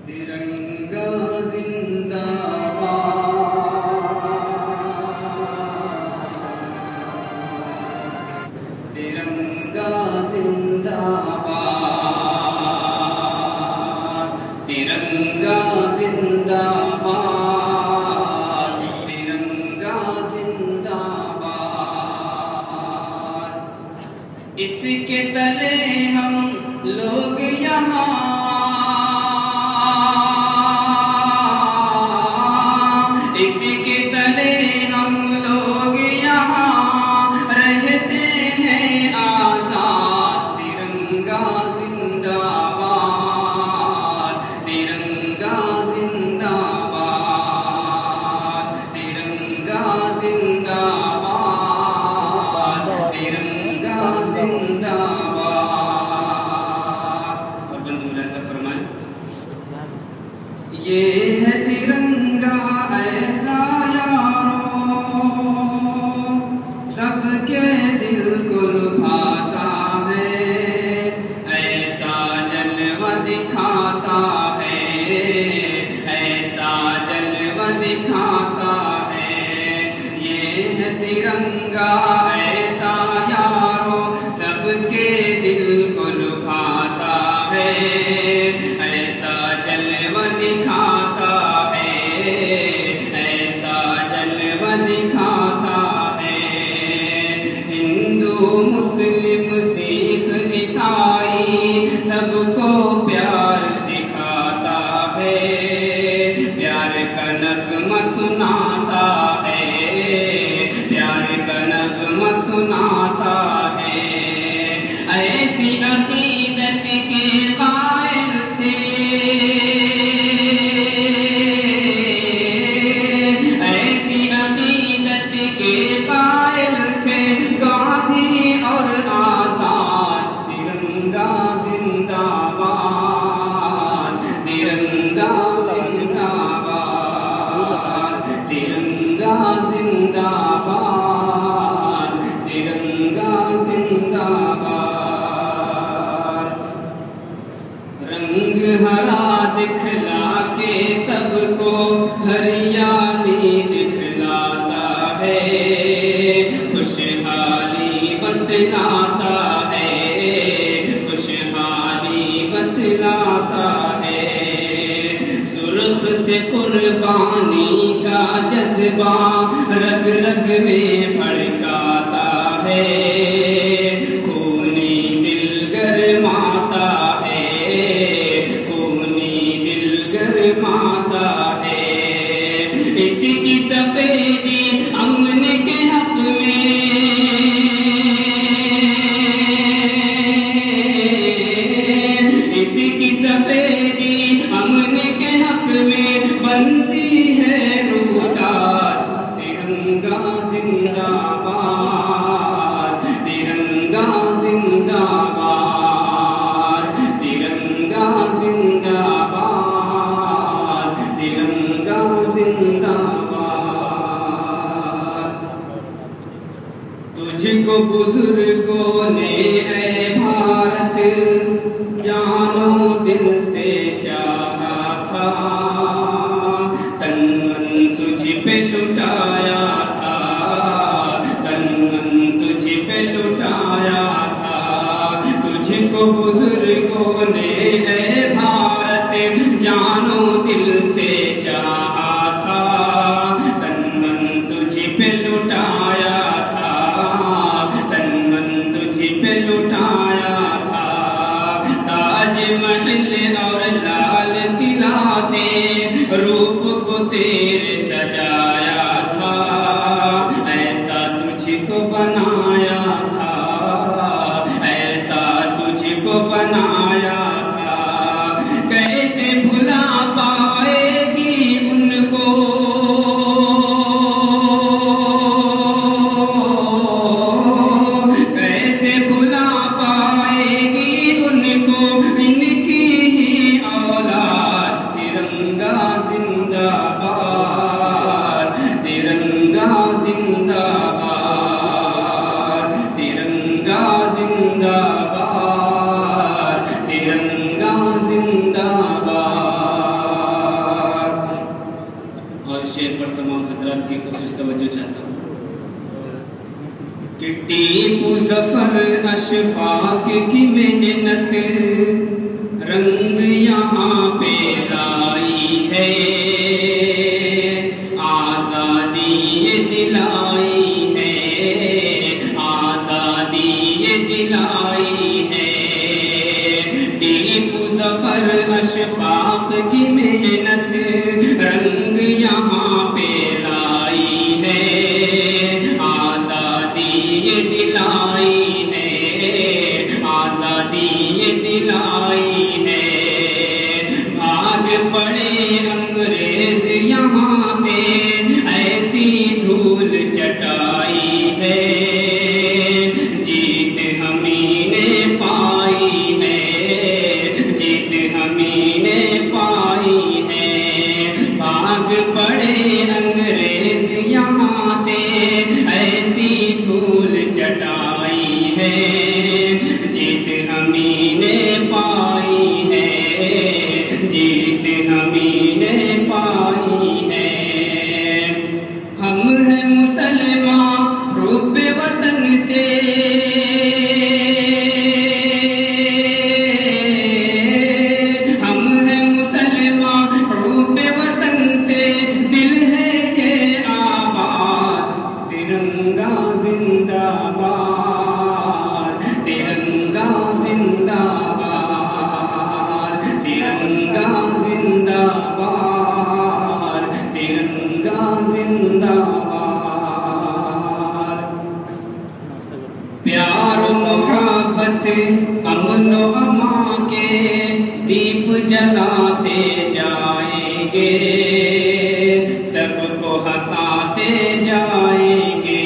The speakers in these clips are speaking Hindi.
तिरंगा जिंदाबाद, तिरंगा जिंदाबाद, तिरंगा जिंदाबाद, तिरंगा जिंदाबाद। इसके तले हम लोग यहाँ ये है तिरंगा ऐसा यारों, सबके दिल को लुभाता है, ऐसा जलवा दिखाता है, ऐसा जलवा दिखाता है। ये है तिरंगा ऐसा यारों, सबके दिल को लुभाता है, ऐसा जलवा दिखाता है, ऐसा जलवा दिखाता है। हिंदू मुस्लिम सिख ईसाई सबको प्यार सिखाता है, प्यार का नगमा सुनाता है, प्यार का नगमा सुनाता है। ऐसी अकीदत के कायल थे, ऐसी अकीदत के कायल थे गांधी और आजाद। तिरंगा जिंदाबाद, तिरंगा जिंदाबाद, तिरंगा जिंदाबाद, तिरंगा जिंदाबाद। रंग हरा दिखला के सबको हरियाली दिखलाता है, खुशहाली बतलाता है, खुशहाली बतलाता है। सुर्ख से कुर्बानी का जज्बा रग रग में भड़काता है, खूनी दिल गरमाता है, खूनी दिल गरमाता है। इसकी सफेदी अमन के हक में, इसकी सफेदी अमन के हक में बनती है रूदार। तिरंगा जिंदाबाद, तिरंगा जिंदाबाद, तिरंगा जिंदाबाद, तिरंगा जिंदाबाद। तुझको बुजुर्गों ने ऐ भारत जानो दिल से चाहा था, तन मन तुझ पे लुटाया था, तन मन तुझ पे लुटाया था। तुझको बुजुर्गों ने ऐ भारत जानो दिल से चाहा था, तन मन तुझ पे लुटाया था, तन मन तुझ पे लुटाया था। ताजमहल और लाल किला से रूप को तेरे सजाया था, ऐसा तुझको बनाया था, ऐसा तुझको बनाया था। कैसे भुला पाएगी उनको, कैसे भुला पाएगी उनको इनकी ही औलाद। तिरंगा जिंदाबाद, तिरंगा जिंदाबाद, तिरंगा जिंदाबाद, तिरंगा जिंदाबाद। हजरात की खुसूस तवज्जो चाहता हूँ कि टीपू ज़फ़र अशफाक की मेहनत रंग यहाँ पे लाई है, आज़ादी ये दिलाई है, आज़ादी ये दिलाई है। टीपू ज़फ़र अशफाक की मेहनत रंग यहाँ पे लाई है, आज़ादी ये दिलाई है, आज़ादी ये दिलाई है। भाग पड़े अंग्रेज यहाँ से ऐसी धूल चटाई है, जीत हमी ने पाई है, जीत हमी ने पाई है। भाग पड़े अंग्रेज यहाँ से ऐसी धूल चटाई है, जीत हमी ने पाई है, जीत हमी ने पाई है। हम हैं मुसलमान रूप वतन से, हम हैं मुसलमान रूप वतन से, दिल है ये आबाद, तिरंगा जिंदाबाद, तिरंगा जिंदाबाद, तिरंगा जिंदाबाद, तिरंगा जिंदाबाद। प्यार मोहब्बत अमन व अमा के दीप जलाते जाएंगे, सबको हंसाते जाएंगे,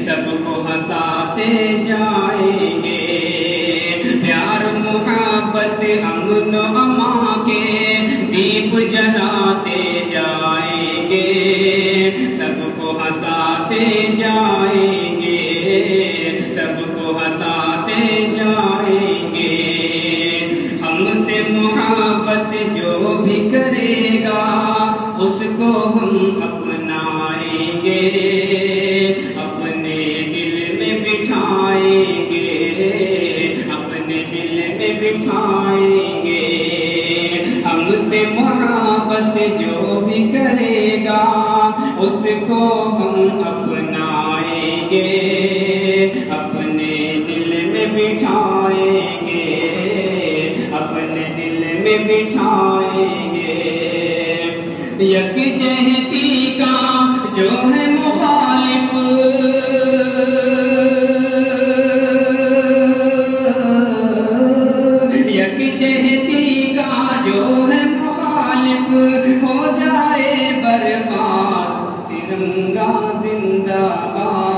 सबको हंसाते जाएंगे। प्यार मोहब्बत अमन व अमा के दीप जलाते जाएंगे, सबको हंसाते जाएंगे, सबको हंसाते जाएंगे। हमसे मोहब्बत जो भी करेगा उसको हम अपनाएंगे, अपने दिल में बिठाएंगे, अपने दिल में बिठाएंगे। हमसे मोहब्बत जो भी करेगा उसको हम अपनाएंगे, अपने दिल में बिठाएंगे, अपने दिल में बिठाएंगे। यकजहती का जो है मुखालिफ, यकजहती का जो है मुखालिफ हो जाए बर्बाद, तिरंगा जिंदाबाद,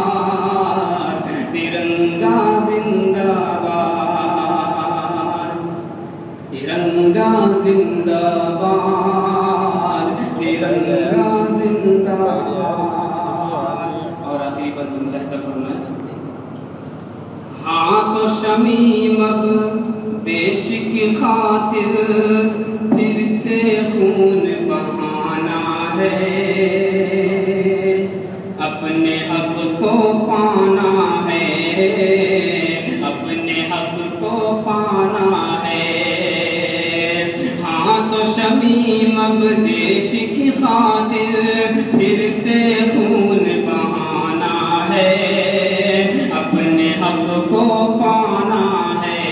तिरंगा जिंदाबाद, तिरंगा जिंदाबाद, तिरंगा जिंदाबाद। और आखिरी पर जुमला ऐसा फरमाया, हाँ तो शमीम अब देश की खातिर फिर से खून बहाना है, अपने हक को पाना है, अपने हक को पाना है। हाँ तो शमीम अब देश की खातिर फिर से खून बहाना है, अपने हक को पाना है,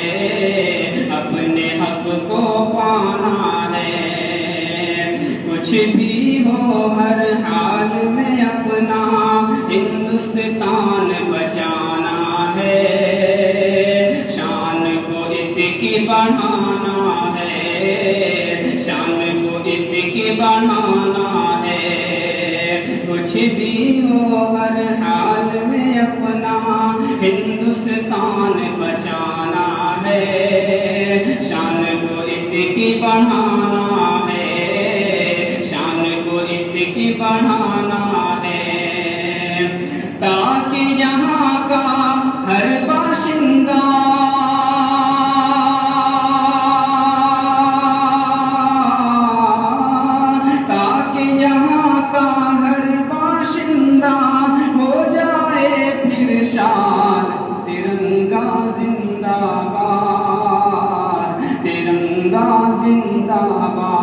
अपने हक को पाना है। कुछ भी हो हर हाल में अपना हिंदुस्तान बचाना है, शान को इसकी बढ़ाना है, शान को इसकी बढ़ाना है। कुछ भी हो हर हाल में अपना हिंदुस्तान बचाना है, शान को इसकी बढ़ाना है, शान को इसकी बढ़ाना है। ताकि यहाँ का हर बाशिंदा ताकि यहाँ का हर जिंदाबाद।